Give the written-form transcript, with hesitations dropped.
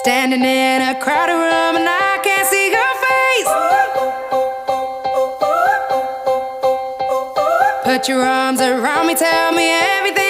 Standing in a crowded room and I can't see your face. Put your arms around me, tell me everything